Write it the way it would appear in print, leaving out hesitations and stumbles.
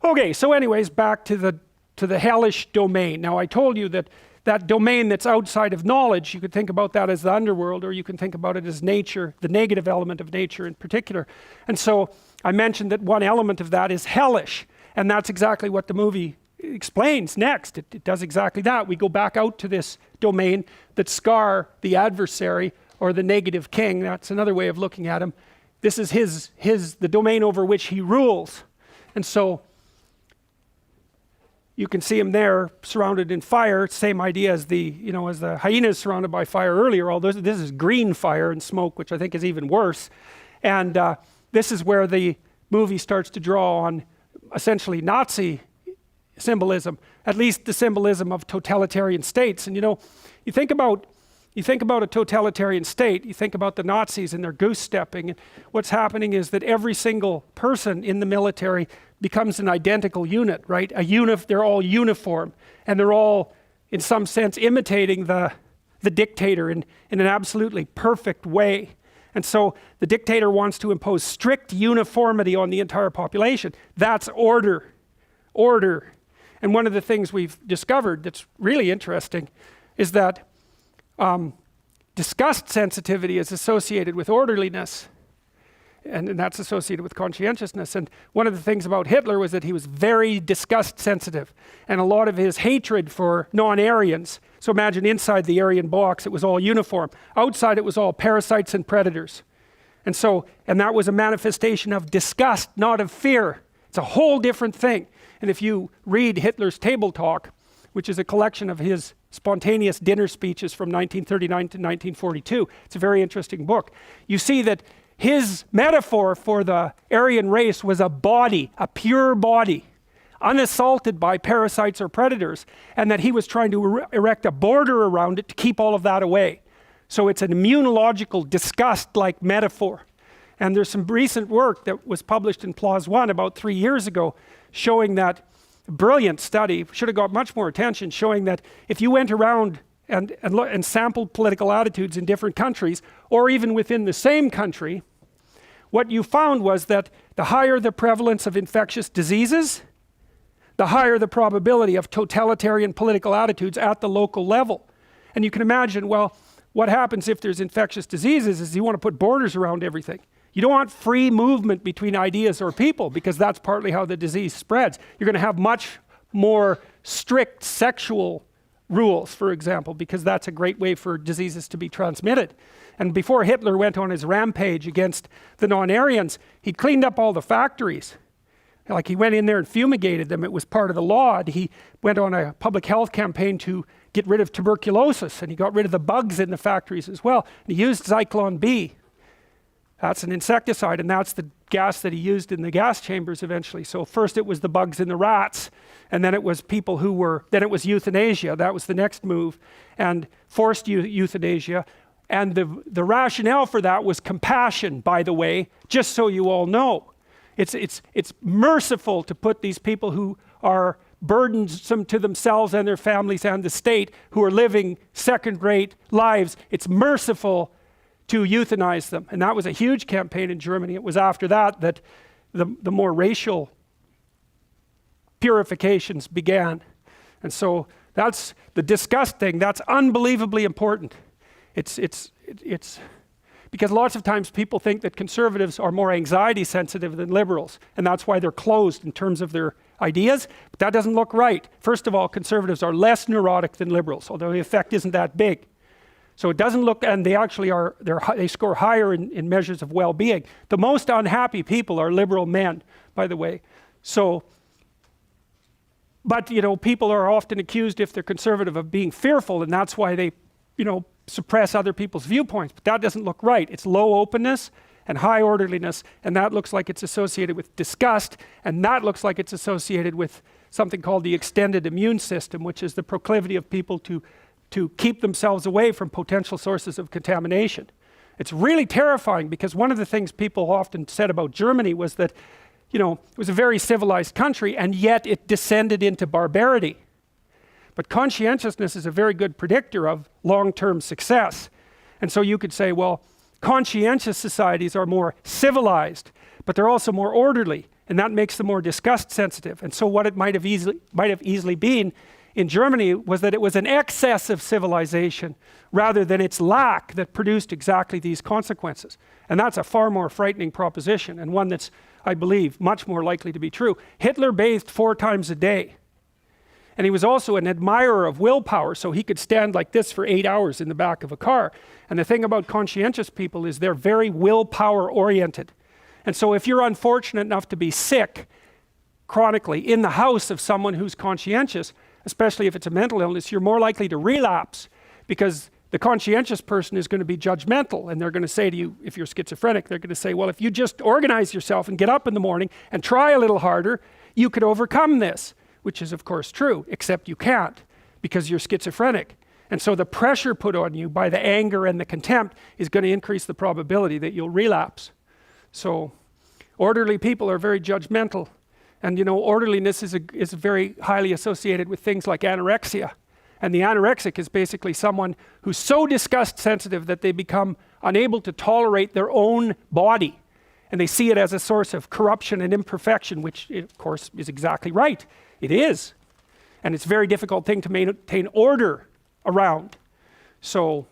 Okay, so anyways, back to the hellish domain. Now I told you that that domain that's outside of knowledge, you could think about that as the underworld, or you can think about it as nature, the negative element of nature in particular. And so I mentioned that one element of that is hellish, and that's exactly what the movie explains next. It does exactly that. We go back out to this domain that Scar, the adversary, or the negative king, that's another way of looking at him. This is the domain over which he rules. And so you can see him there surrounded in fire. Same idea as as the hyenas surrounded by fire earlier, although this is green fire and smoke, which I think is even worse. And this is where the movie starts to draw on essentially Nazi symbolism, at least the symbolism of totalitarian states. And you think about a totalitarian state, you think about the Nazis and their goose stepping, and what's happening is that every single person in the military becomes an identical unit, right? They're all uniform, and they're all, in some sense, imitating the dictator in an absolutely perfect way. And so the dictator wants to impose strict uniformity on the entire population. That's order. Order. And one of the things we've discovered that's really interesting is that disgust sensitivity is associated with orderliness, and that's associated with conscientiousness. And one of the things about Hitler was that he was very disgust sensitive, and a lot of his hatred for non-Aryans. So imagine inside the Aryan box it was all uniform, outside it was all parasites and predators. And that was a manifestation of disgust, not of fear. It's a whole different thing. And if you read Hitler's Table Talk, which is a collection of his spontaneous dinner speeches from 1939 to 1942. It's a very interesting book. You see that his metaphor for the Aryan race was a body, a pure body, unassaulted by parasites or predators, and that he was trying to erect a border around it to keep all of that away. So it's an immunological disgust-like metaphor. And there's some recent work that was published in PLOS One about 3 years ago showing that brilliant study, should have got much more attention, showing that if you went around and sampled political attitudes in different countries, or even within the same country, what you found was that the higher the prevalence of infectious diseases, the higher the probability of totalitarian political attitudes at the local level. And you can imagine, well, what happens if there's infectious diseases is you want to put borders around everything. You don't want free movement between ideas or people, because that's partly how the disease spreads. You're going to have much more strict sexual rules, for example, because that's a great way for diseases to be transmitted. And before Hitler went on his rampage against the non-Aryans, he cleaned up all the factories. Like he went in there and fumigated them. It was part of the law. He went on a public health campaign to get rid of tuberculosis, and he got rid of the bugs in the factories as well. And he used Zyklon B. That's an insecticide, and that's the gas that he used in the gas chambers eventually. So first it was the bugs in the rats, and then it was then it was euthanasia. That was the next move, and forced euthanasia. And the rationale for that was compassion, by the way, just so you all know. It's merciful to put these people who are burdensome to themselves and their families and the state, who are living second-rate lives. It's merciful to euthanize them. And that was a huge campaign in Germany. It was after that that the more racial purifications began. And so that's the disgust thing. That's unbelievably important. It's because lots of times people think that conservatives are more anxiety sensitive than liberals, and that's why they're closed in terms of their ideas. But that doesn't look right. First of all, conservatives are less neurotic than liberals, although the effect isn't that big. So it doesn't look, and they actually they score higher in measures of well-being. The most unhappy people are liberal men, by the way. So, but people are often accused, if they're conservative, of being fearful, and that's why they, suppress other people's viewpoints. But that doesn't look right. It's low openness and high orderliness, and that looks like it's associated with disgust, and that looks like it's associated with something called the extended immune system, which is the proclivity of people to keep themselves away from potential sources of contamination. It's really terrifying, because one of the things people often said about Germany was that, it was a very civilized country, and yet it descended into barbarity. But conscientiousness is a very good predictor of long-term success. And so you could say, well, conscientious societies are more civilized, but they're also more orderly. And that makes them more disgust sensitive. And so what it might have easily been in Germany was that it was an excess of civilization rather than its lack that produced exactly these consequences. And that's a far more frightening proposition, and one that's, I believe, much more likely to be true. Hitler bathed 4 times a day. And he was also an admirer of willpower, so he could stand like this for 8 hours in the back of a car. And the thing about conscientious people is they're very willpower oriented. And so if you're unfortunate enough to be sick chronically in the house of someone who's conscientious, especially if it's a mental illness, you're more likely to relapse, because the conscientious person is going to be judgmental, and they're going to say to you, if you're schizophrenic, they're going to say, well, if you just organize yourself and get up in the morning and try a little harder, you could overcome this, which is of course true, except you can't because you're schizophrenic. And so the pressure put on you by the anger and the contempt is going to increase the probability that you'll relapse. So orderly people are very judgmental. And you know, orderliness is very highly associated with things like anorexia. And the anorexic is basically someone who's so disgust sensitive that they become unable to tolerate their own body. And they see it as a source of corruption and imperfection, which of course is exactly right. It is. And it's a very difficult thing to maintain order around. So